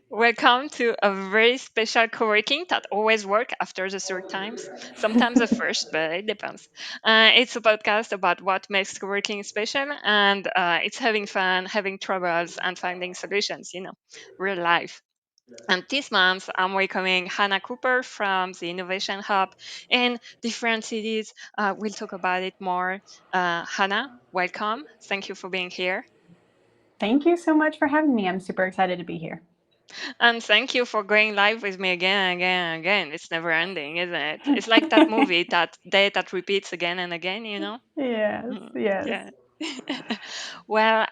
Welcome to a very special co-working that always work after the third times. Sometimes the first, but it depends. It's a podcast about what makes co-working special, and it's having fun, having troubles, and finding solutions. Real life. And this month, I'm welcoming Hannah Cooper from the Innovation Hub in different cities. We'll talk about it more. Hannah, welcome. Thank you for being here. Thank you so much for having me. I'm super excited to be here. And thank you for going live with me again, again, again. It's never ending, isn't it? It's like that movie, that day that repeats again and again. Yes, yes. Yeah. Well,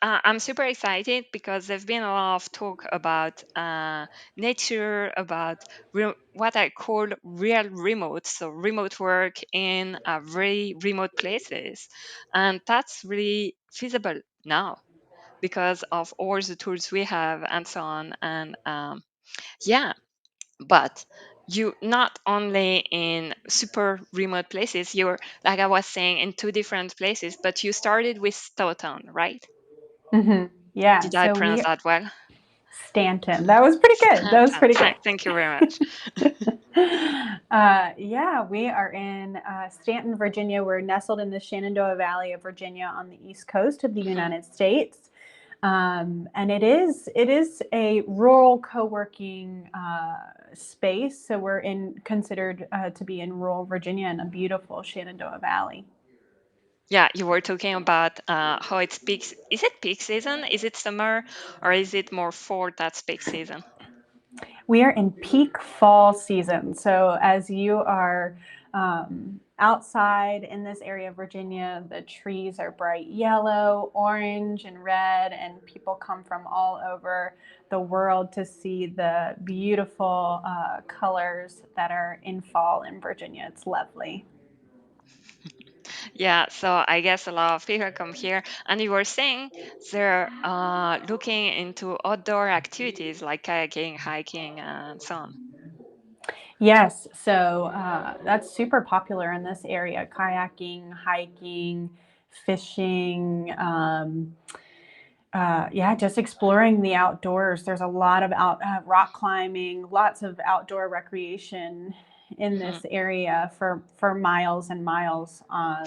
I'm super excited because there's been a lot of talk about nature, about what I call real remote, so remote work in very remote places. And that's really feasible now because of all the tools we have and so on. And yeah, but you not only in super remote places, you're, like I was saying, in two different places, but you started with Staunton, right? Yeah, Did I so pronounce we that well? Stanton. That was pretty good. That was Stanton. pretty good. Thank you very much. Yeah, we are in Stanton, Virginia. We're nestled in the Shenandoah Valley of Virginia on the east coast of the Mhm. United States. And it is a rural co-working space. So we're in considered to be in rural Virginia in a beautiful Shenandoah Valley. Yeah, you were talking about how it's peak. Is it peak season? Is it summer, or is it more fall that's peak season? We are in peak fall season. So, as you are outside in this area of Virginia, the trees are bright yellow, orange, and red, and people come from all over the world to see the beautiful colors that are in fall in Virginia. It's lovely. Yeah, so I guess a lot of people come here, and you were saying they're looking into outdoor activities like kayaking, hiking, and so on. Yes, so that's super popular in this area kayaking, hiking, fishing. Yeah, just exploring the outdoors. There's a lot of rock climbing, lots of outdoor recreation in Mhm. this area for miles and miles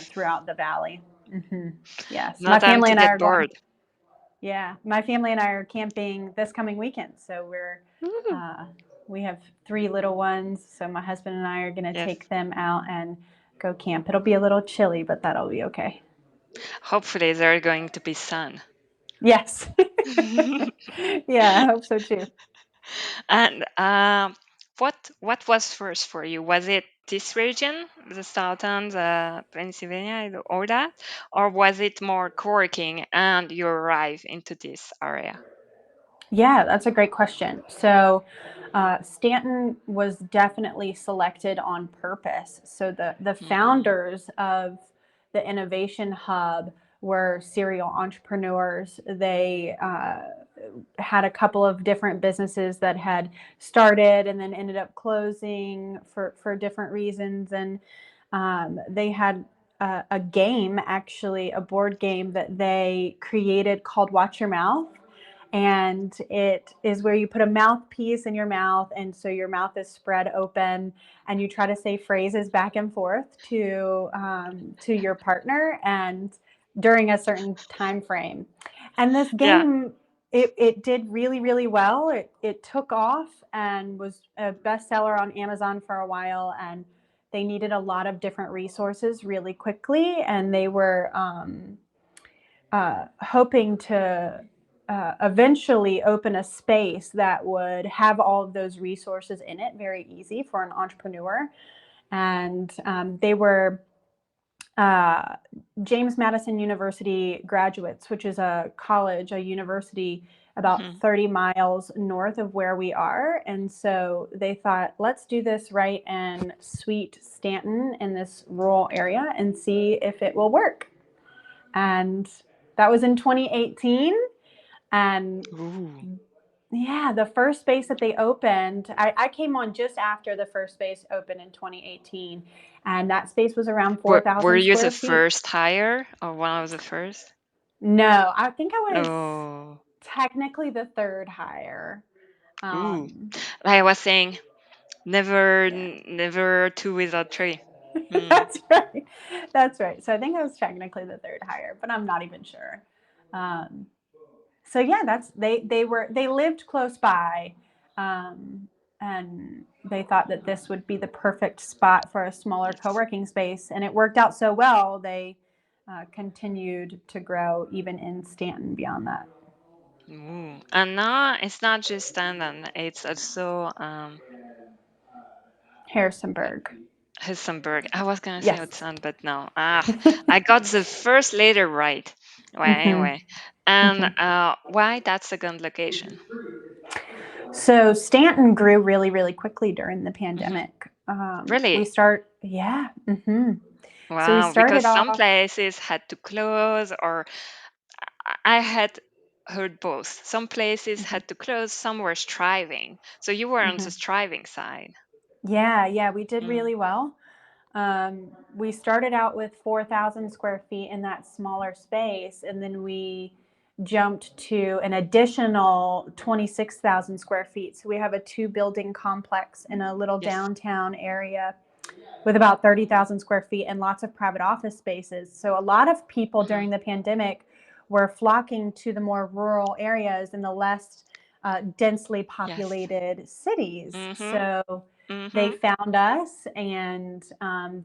throughout the valley. hmm Yes, No my time family to and I get are going. bored. Yeah, my family and I are camping this coming weekend. So Woo. uh, we have three little ones. So my husband and I are going to Yes. take them out and go camp. It'll be a little chilly, but that'll be okay. Hopefully, there's going to be sun. Yes. Yeah, I hope so too. And what was first for you? Was it this region, the Southern, the Pennsylvania, and all that, or was it more co-working and you arrive into this area? Yeah, that's a great question. So, Stanton was definitely selected on purpose. So the Mm. founders of the Innovation Hub were serial entrepreneurs. They had a couple of different businesses that had started and then ended up closing for different reasons, and they had a game, actually, a board game that they created called Watch Your Mouth, and it is where you put a mouthpiece in your mouth, and so your mouth is spread open and you try to say phrases back and forth to your partner and during a certain time frame. And this Yeah. game, it did really really well. It took off and was a bestseller on Amazon for a while, and they needed a lot of different resources really quickly, and they were hoping to eventually open a space that would have all of those resources in it, very easy for an entrepreneur. And they were uh, James Madison University graduates, which is a college, a university about Mhm. 30 miles north of where we are. And so they thought, let's do this right in sweet Stanton in this rural area and see if it will work. And that was in 2018. And Ooh. yeah, the first space that they opened, I came on just after the first space opened in 2018. And that space was around Were 4,000 you the square feet. first hire or one of the first? No, I think I was Oh. technically the third hire. Ooh, Um, like I was saying, never, yeah, never two without three. Hmm. that's right. That's right. So I think I was technically the third hire, but I'm not even sure. Um, so yeah, that's they lived close by, um, and they thought that this would be the perfect spot for a smaller Yes. co-working space, and it worked out so well. They continued to grow even in Stanton beyond that. Ooh. And now it's not just Staunton, it's also Harrisonburg. Harrisonburg. I was gonna say Yes. Hudson, but no. Ah, I got the first letter right. Well, hmm anyway. And hmm why that second location? So Stanton grew really, really quickly during the Hmm. pandemic. Really? Yeah. So we Wow, because started some off. places had to close, or I had heard both. Some places Mhm, had to close, some were striving. So you were on the mhm. striving side. Yeah, yeah, we did Mm. really well. We started out with 4,000 square feet in that smaller space, and then we jumped to an additional 26,000 square feet. So we have a two building complex in a little Yes. downtown area with about 30,000 square feet and lots of private office spaces. So a lot of people Hmm. during the pandemic were flocking to the more rural areas and the less densely Yes. populated cities. Mm-hmm. So they Mm-hmm. found us, and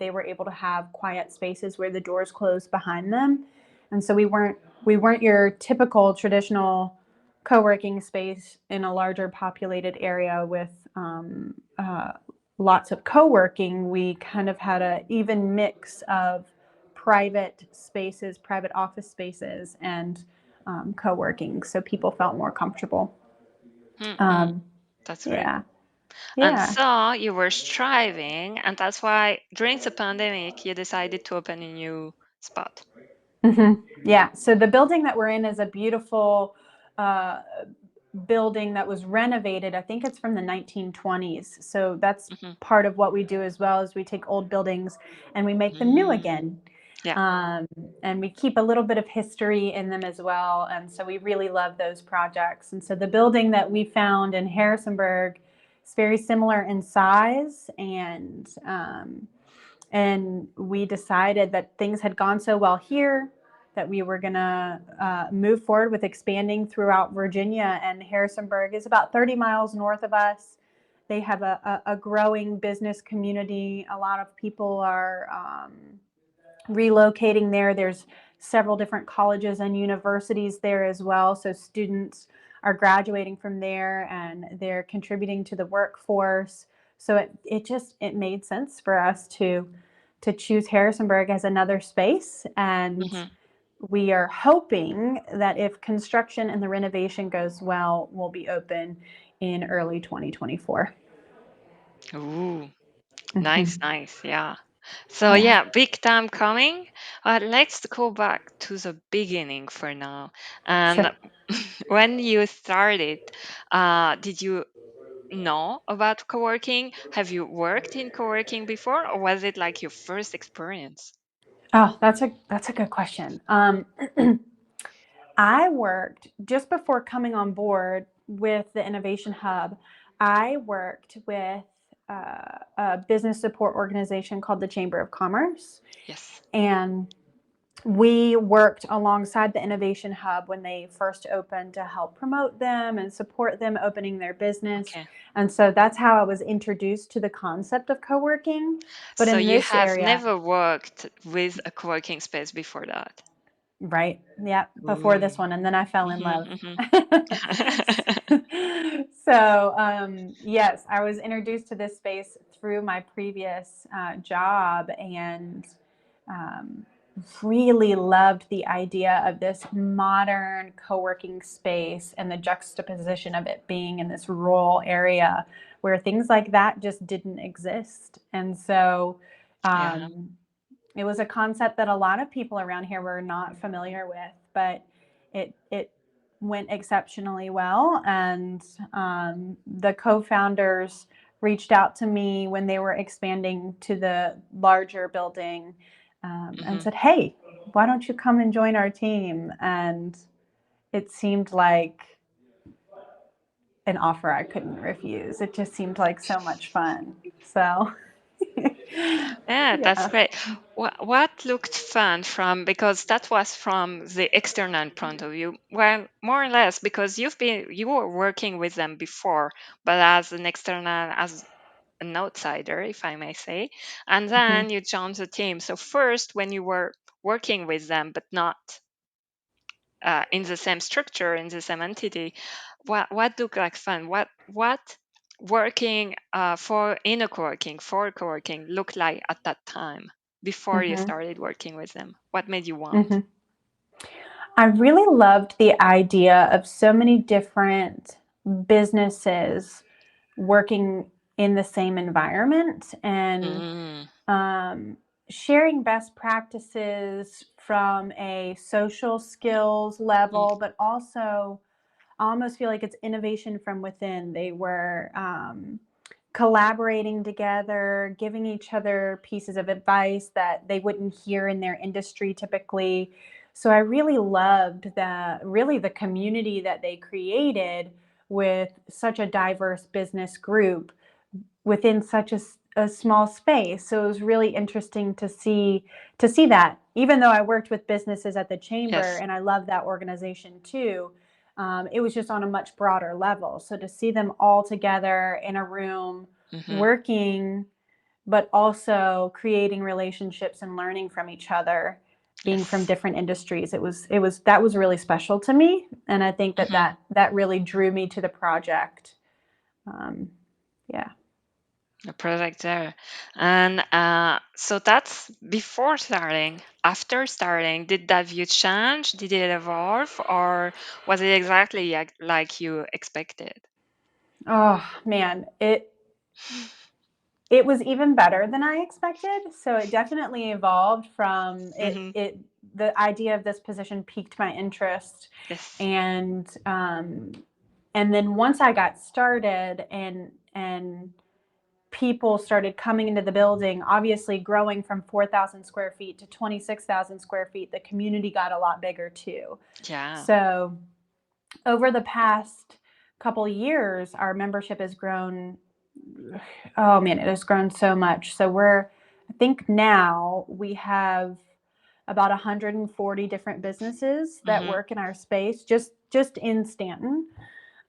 they were able to have quiet spaces where the doors closed behind them. And so we weren't your typical traditional co-working space in a larger populated area with lots of co-working. We kind of had a even mix of private spaces, private office spaces, and co-working, so people felt more comfortable. Mm-mm. Um, That's great. yeah, And yeah. so you were striving, and that's why during the pandemic you decided to open a new spot. Yeah. So the building that we're in is a beautiful uh, building that was renovated. I think it's from the 1920s. So that's Hmm. part of what we do as well, is we take old buildings and we make them new Mm. again. Yeah. Um, and we keep a little bit of history in them as well. And so we really love those projects. And so the building that we found in Harrisonburg is very similar in size, and we decided that things had gone so well here that we were going to move forward with expanding throughout Virginia. And Harrisonburg is about 30 miles north of us. They have a growing business community. A lot of people are relocating there. There's several different colleges and universities there as well. So students are graduating from there and they're contributing to the workforce. So it made sense for us to choose Harrisonburg as another space. And Hmm. we are hoping that if construction and the renovation goes well, we'll be open in early 2024. Ooh, nice, Mhm. nice. Yeah. So Yeah, yeah, big time coming. Let's go back to the beginning for now. And sure. when you started, did you know about co-working? Have you worked in co-working before, or was it like your first experience? Oh, that's a good question. I worked just before coming on board with the Innovation Hub. I worked with a business support organization called the Chamber of Commerce, Yes. and we worked alongside the Innovation Hub when they first opened to help promote them and support them opening their business. Okay. And so that's how I was introduced to the concept of co-working. But So in you this have area, never worked with a co-working space before that? right. Yeah. Before Ooh. this one. And then I fell in love. Hmm. Hmm. So, yes, I was introduced to this space through my previous job, and um, really loved the idea of this modern co-working space and the juxtaposition of it being in this rural area where things like that just didn't exist. And so, Yeah. um, it was a concept that a lot of people around here were not familiar with, but it went exceptionally well. And the co-founders reached out to me when they were expanding to the larger building, and Hmm. said, "Hey, why don't you come and join our team?" And it seemed like an offer I couldn't refuse. It just seemed like so much fun. So, Yeah, that's yeah. great. What looked fun from, because that was from the external point of view. Well, more or less because you were working with them before, but as an external, as an outsider, if I may say, and Mhm. then you joined the team. So first, when you were working with them, but not in the same structure, in the same entity, what looked like fun? What working for in a co-working for co-working looked like at that time before you Mhm. started working with them? What made you want? Mhm. I really loved the idea of so many different businesses working in the same environment and Mm, um, sharing best practices from a social skills mm, level, but also I almost feel like it's innovation from within. They were collaborating together, giving each other pieces of advice that they wouldn't hear in their industry typically. So I really loved the community that they created with such a diverse business group within such a small space. So it was really interesting to see that. Even though I worked with businesses at the chamber yes. and I love that organization too, it was just on a much broader level. So to see them all together in a room Hmm. working, but also creating relationships and learning from each other, being from Yes. different industries, it was that was really special to me, and I think that Hmm. that really drew me to the project. Um, yeah. The project there. And so that's before starting. After starting, did that view change? Did it evolve? Or was it exactly like you expected? Oh man, it was even better than I expected. So it definitely evolved from Hmm. it the idea of this position piqued my interest, Yes. and and then once I got started and people started coming into the building, obviously growing from 4,000 square feet to 26,000 square feet, the community got a lot bigger too. Yeah. So over the past couple years, our membership has grown. Oh man, it has grown so much. So I think now we have about 140 different businesses that Hmm. work in our space, just in Stanton.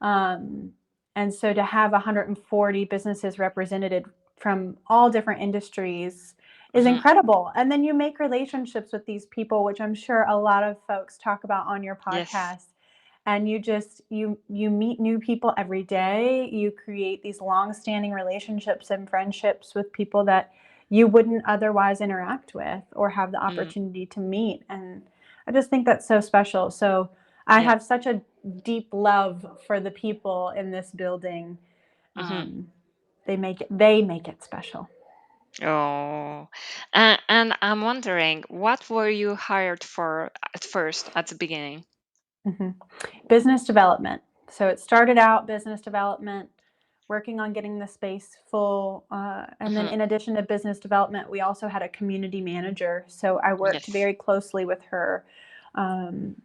Um, and so to have 140 businesses represented from all different industries is Hmm. incredible. And then you make relationships with these people, which I'm sure a lot of folks talk about on your Yes. podcast. And you meet new people every day. You create these long-standing relationships and friendships with people that you wouldn't otherwise interact with or have the Mm. opportunity to meet. And I just think that's so special. So I Yeah. have such a deep love for the people in this building. Hmm. Um, they make it special. Oh, and I'm wondering, what were you hired for at first, at the beginning? Mhm. Business development. So it started out business development, working on getting the space full. And then, Hmm. in addition to business development, we also had a community manager. So I worked Yes. very closely with her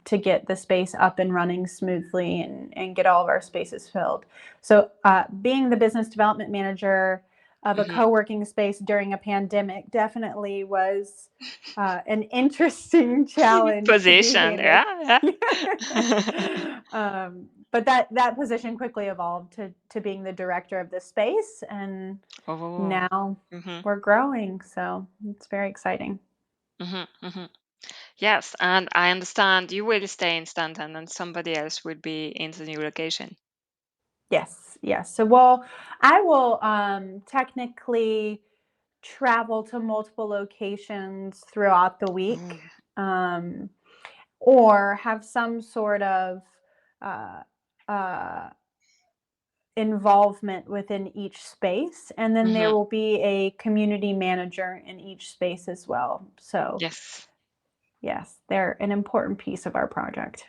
to get the space up and running smoothly and get all of our spaces filled. So, being the business development manager of a Hmm. co working space during a pandemic definitely was an interesting challenge to be Position. handled. Yeah. Yeah. But that position quickly evolved to being the director of the space, and Oh. now Hmm. we're growing, so it's very exciting. Hmm. Hmm. Yes, and I understand you will stay in Stanton and somebody else will be in the new location. Yes, yes. So, well, I will technically travel to multiple locations throughout the Oh. week, um, or have some sort of uh, uh, involvement within each space. And then there Hmm. will be a community manager in each space as well. So, Yes. yes, they're an important piece of our project.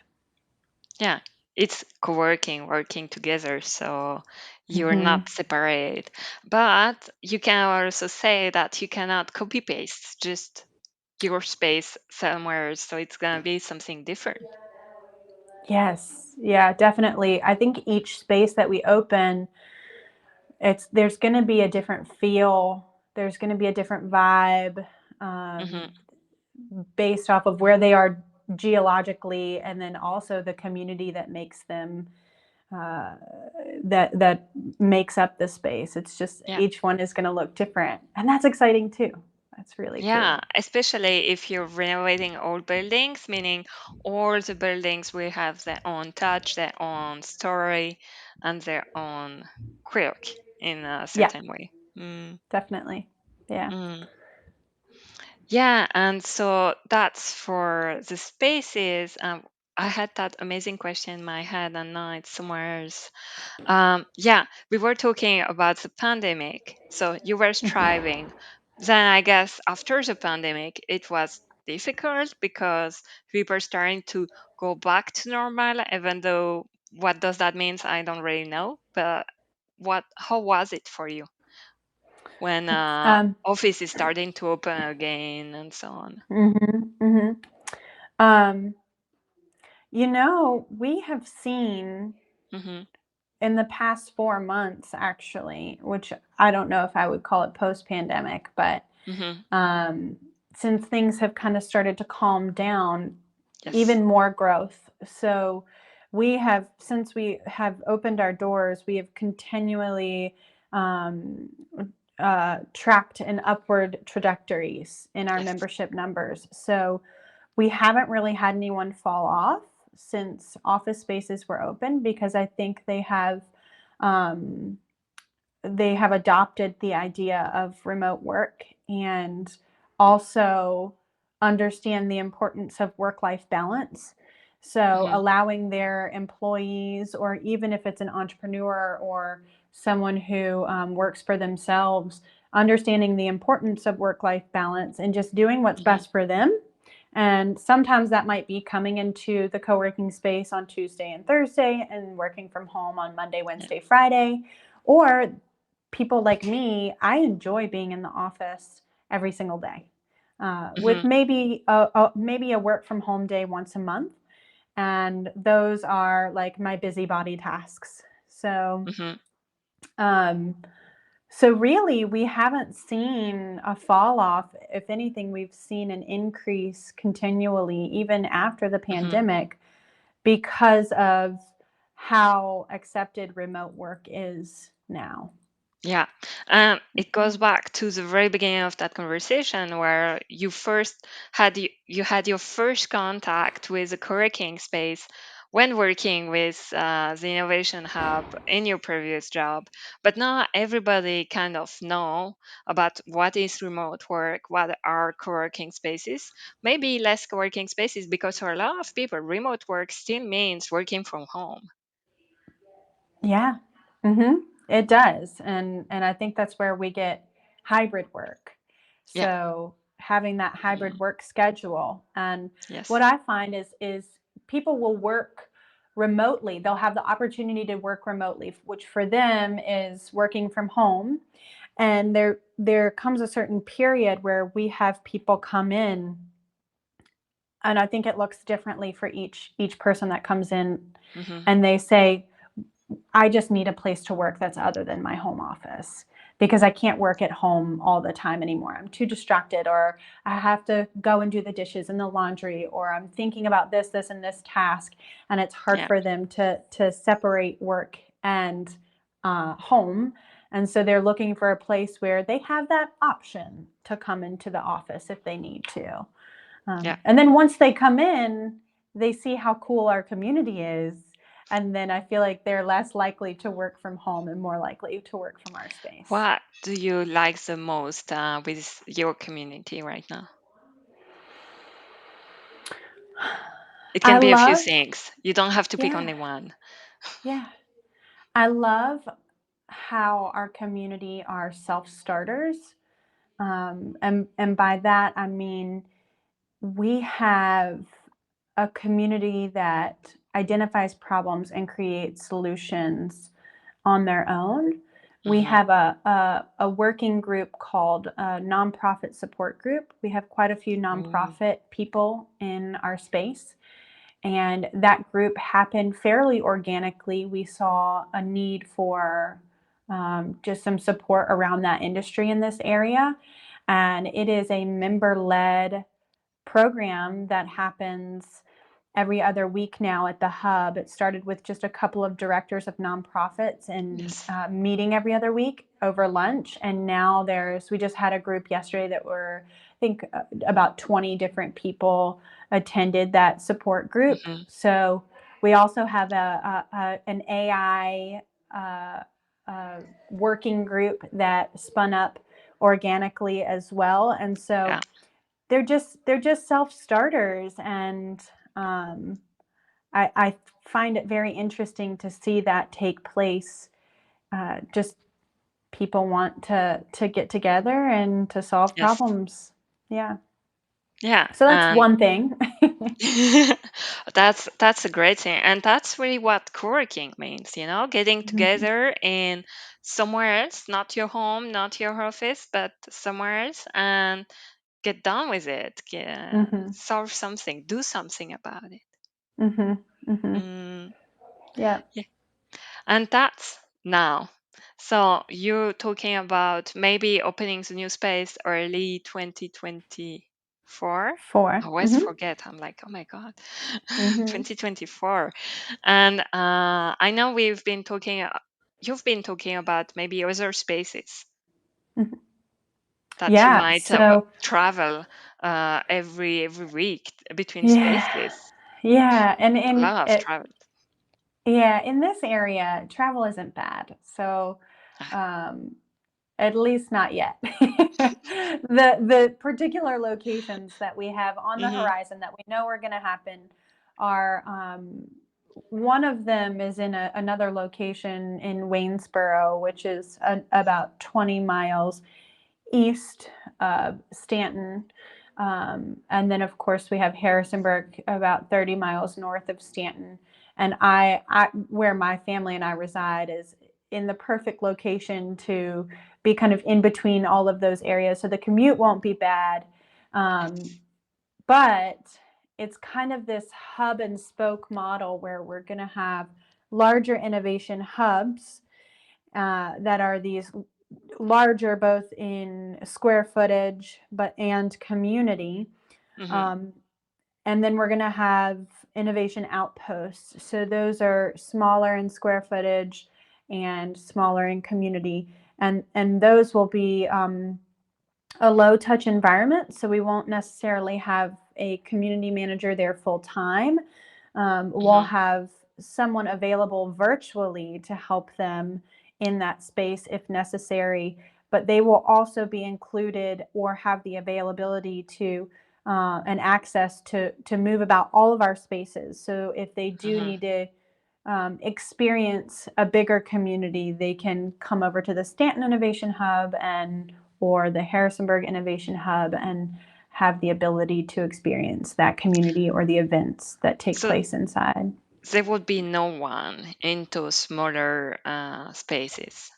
Yeah. It's co-working, working together, so you're Hmm. not separate. But you can also say that you cannot copy paste just your space somewhere, so it's gonna be something different. Yes. Yeah, definitely. I think each space that we open, there's going to be a different feel. There's going to be a different vibe, um, Hmm. based off of where they are geologically, and then also the community that makes them, uh, that makes up the space. It's just Yeah. each one is going to look different, and that's exciting too. That's really Yeah, cool. especially if you're renovating old buildings, meaning all the buildings will have their own touch, their own story, and their own quirk in a Yeah, certain way. Mm, definitely. Yeah. mm. Yeah, and so that's for the spaces. I had that amazing question in my head, and now it's somewhere else. Yeah, we were talking about the pandemic. So you were Mhm. striving. Then I guess after the pandemic, it was difficult because we were starting to go back to normal, even though what does that mean? I don't really know. But how was it for you when Um, office is starting to open again and so on? mhm, mhm. Um, we have seen Mm-hmm. in the past 4 months, actually, which I don't know if I would call it post pandemic, but Mm-hmm. um, since things have kind of started to calm down, Yes. even more growth. So since we have opened our doors, we have continually, um, tracked an upward trajectories in our Yes. membership numbers. So we haven't really had anyone fall off since office spaces were open, because I think um, they have adopted the idea of remote work, and also understand the importance of work life balance. So, Mm-hmm. allowing their employees, or even if it's an entrepreneur or someone who works for themselves, understanding the importance of work life balance and just doing what's Mm-hmm. best for them. And sometimes that might be coming into the co working space on Tuesday and Thursday and working from home on Monday, Yeah. Wednesday, Friday. Or people like me, I enjoy being in the office every single day, with Mm-hmm. maybe a work from home day once a month, and those are like my busybody tasks. So, Mm-hmm. um, so really, we haven't seen a fall off. If anything, we've seen an increase continually, even after the Mm-hmm. pandemic, because of how accepted remote work is now. Yeah, it goes back to the very beginning of that conversation where you had your first contact with the co-working space when working with the Innovation Hub in your previous job. But now everybody kind of know about what is remote work, what are co-working spaces, maybe less co-working spaces, because for a lot of people, remote work still means working from home. Yeah. It does. And I think that's where we get hybrid work. Yeah. So having that hybrid Mm. work schedule, and what Yes. I find is people will work remotely. They'll have the opportunity to work remotely, which for them is working from home. And there comes a certain period where we have people come in, and I think it looks differently for each person that comes in, Hmm. and they say, I just need a place to work that's other than my home office, because I can't work at home all the time anymore. I'm too distracted, or I have to go and do the dishes and the laundry, or I'm thinking about this, and this task. And it's hard Yeah. for them to separate work and home. And so they're looking for a place where they have that option to come into the office if they need to. Yeah. And then once they come in, they see how cool our community is. And then I feel like they're less likely to work from home and more likely to work from our space. What do you like the most with your community right now? It I can be a few love, things. You don't have to pick yeah, only one. yeah. I love how our community are self starters. And by that, I mean, we have a community that identifies problems and creates solutions on their own. We Hmm. have a working group called a nonprofit support group. We have quite a few Ooh. nonprofit people in our space, and that group happened fairly organically. We saw a need for just some support around that industry in this area. And it is a member led program that happens every other week now at the hub. It started with just a couple of directors of nonprofits and Yes. meeting every other week over lunch. And now we just had a group yesterday that were, I think, about 20 different people attended that support group. Hmm. So we also have an AI uh, uh, working group that spun up organically as well. And so Yeah. they're just self starters, and um, I find it very interesting to see that take place. Just people want to get together and to solve Yes. problems. Yeah. Yeah. So that's And one thing. that's a great thing, and that's really what co-working means, getting Mhm. together in somewhere else, not your home, not your office, but somewhere else, and get done with it. Mhm. Solve something, do something about it. Mhm. Mhm. Mm, Yeah. yeah. And that's now. So you're talking about maybe opening the new space early 2024. I 4. always Mhm. forget. I'm like, oh my God, Mhm. 2024. And I know you've been talking about maybe other spaces Mhm. that you Yeah. might So travel every week between yeah. spaces. Yeah. And I in love it, travel. yeah, in this area, travel isn't bad. So um, at least not yet. The particular locations that we have on the Mm-hmm, horizon that we know are going to happen are one of them is in another location in Waynesboro, which is about 20 miles east of Staunton. And then, of course, we have Harrisonburg, about 30 miles north of Staunton. And where my family and I reside is in the perfect location to be kind of in between all of those areas. So the commute won't be bad. Um, but it's kind of this hub and spoke model where we're going to have larger innovation hubs that are these larger both in square footage and community. mm-hmm, Um, and then we're going to have innovation outposts. So those are smaller in square footage and smaller in community. And those will be a low touch environment. So we won't necessarily have a community manager there full time. We'll mm-hmm. have someone available virtually to help them in that space if necessary, but they will also be included or have the availability to and access to move about all of our spaces. So if they do Mm-hmm. need to experience a bigger community, they can come over to the Staunton Innovation Hub and or the Harrisonburg Innovation Hub and have the ability to experience that community or the events that take So place inside. there would be no one into smaller spaces.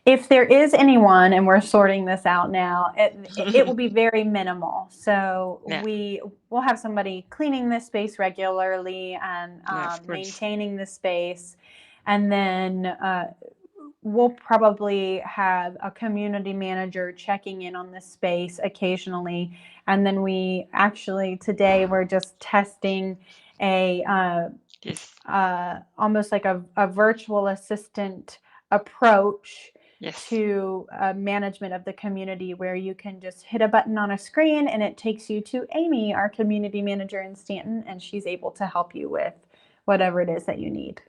If there is anyone, and we're sorting this out now, it will be very minimal. So Yeah, we will have somebody cleaning this space regularly and yeah, of course. maintaining the space, and then we'll probably have a community manager checking in on this space occasionally. And then we actually today we're just testing a Yes, almost like a virtual assistant approach yes. to management of the community, where you can just hit a button on a screen and it takes you to Amy, our community manager in Staunton, and she's able to help you with whatever it is that you need.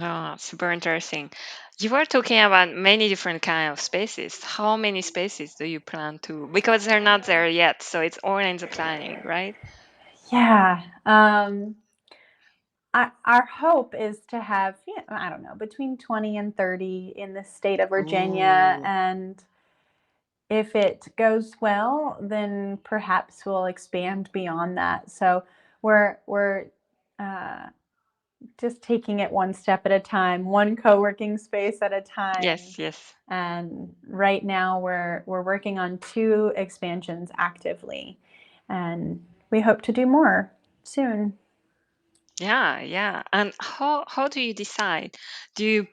Oh, super interesting. You were talking about many different kind of spaces. How many spaces do you plan to? Because they're not there yet, so it's all in the planning, right? Yeah. Our hope is to have, I don't know, between 20 and 30 in the state of Virginia. Ooh, And if it goes well, then perhaps we'll expand beyond that. So we're uh, just taking it one step at a time, one co-working space at a time. yes, yes. And right now we're working on 2 expansions actively, and we hope to do more soon. Yeah, yeah. And how do you decide? Do you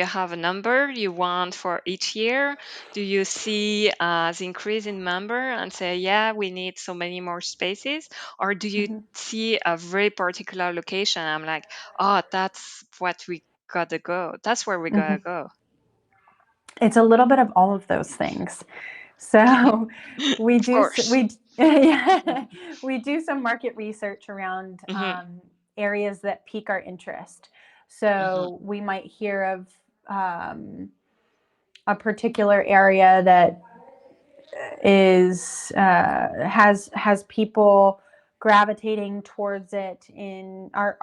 have a number you want for each year? Do you see the increase in member and say, yeah, we need so many more spaces? Or do you Mhm. see a very particular location? I'm like, oh, that's what we gotta go. That's where we gotta Mhm. go. It's a little bit of all of those things. So we Of do course. yeah, we do some market research around Hmm. areas that pique our interest. Hmm. So we might hear of a particular area that is has people gravitating towards it in our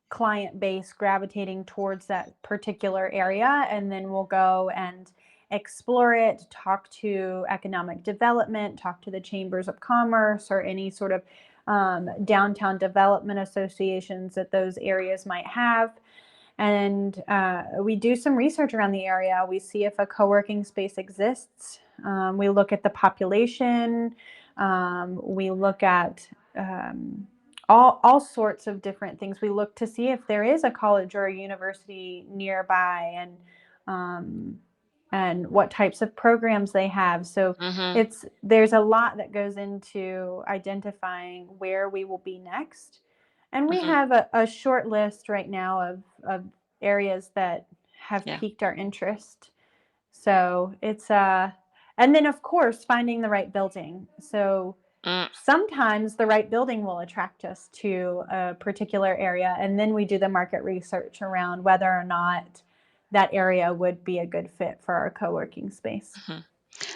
client base gravitating towards that particular area, and then we'll go and explore it, talk to economic development, talk to the chambers of commerce or any sort of downtown development associations that those areas might have. And we do some research around the area. We see if a co-working space exists. We look at the population. We look at all sorts of different things. We look to see if there is a college or a university nearby, um, and what types of programs they have. So Hmm. it's there's a lot that goes into identifying where we will be next. And we Hmm. have a short list right now of areas that have Yeah. piqued our interest. So it's and then of course finding the right building. So Mm, sometimes the right building will attract us to a particular area, and then we do the market research around whether or not that area would be a good fit for our co-working space. mhm.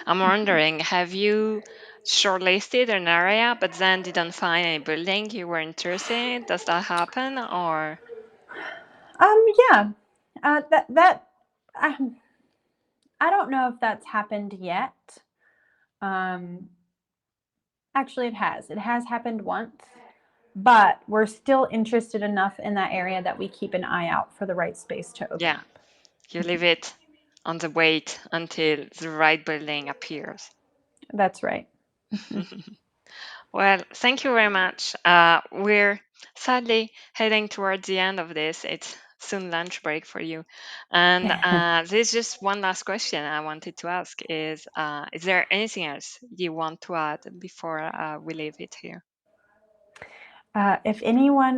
I'm wondering, have you shortlisted an area but then didn't find any building you were interested in? Does that happen? Or Yeah, that um, I don't know if that's happened yet. Um, Actually, it has. It has happened once, but we're still interested enough in that area that we keep an eye out for the right space to open yeah, up. you leave it on the wait until the right building appears. That's right. Well, thank you very much. We're sadly heading towards the end of this. It's soon lunch break for you. And there's just one last question I wanted to ask is there anything else you want to add before we leave it here? If anyone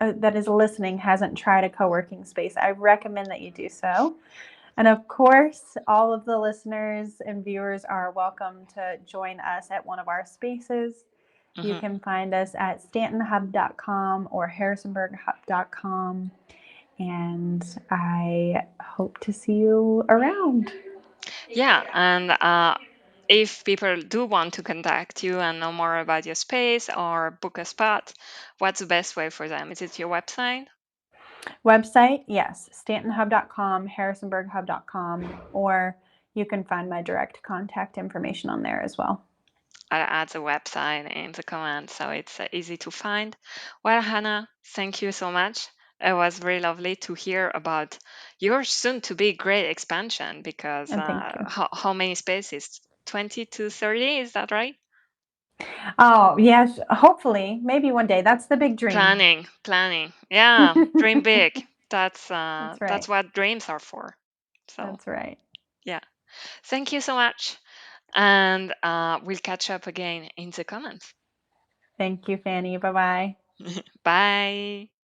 that is listening hasn't tried a co-working space, I recommend that you do so. And of course, all of the listeners and viewers are welcome to join us at one of our spaces. You Hmm. can find us at stauntonhub.com or harrisonburghub.com. And I hope to see you around. Yeah, and if people do want to contact you and know more about your space or book a spot, what's the best way for them? Is it your website? Website, yes, stauntonhub.com, harrisonburghub.com, or you can find my direct contact information on there as well. I'll add the website in the comments so it's easy to find. Well, Hannah, thank you so much. It was very lovely to hear about your soon to be great expansion because And thank you. how many spaces? 20 to 30, is that right? Oh, yes, hopefully, maybe one day. That's the big dream. Planning. Yeah, dream big. That's That's right. what dreams are for. So, That's right. yeah. Thank you so much. And we'll catch up again in the comments. Thank you, Fanny. Bye bye. Bye.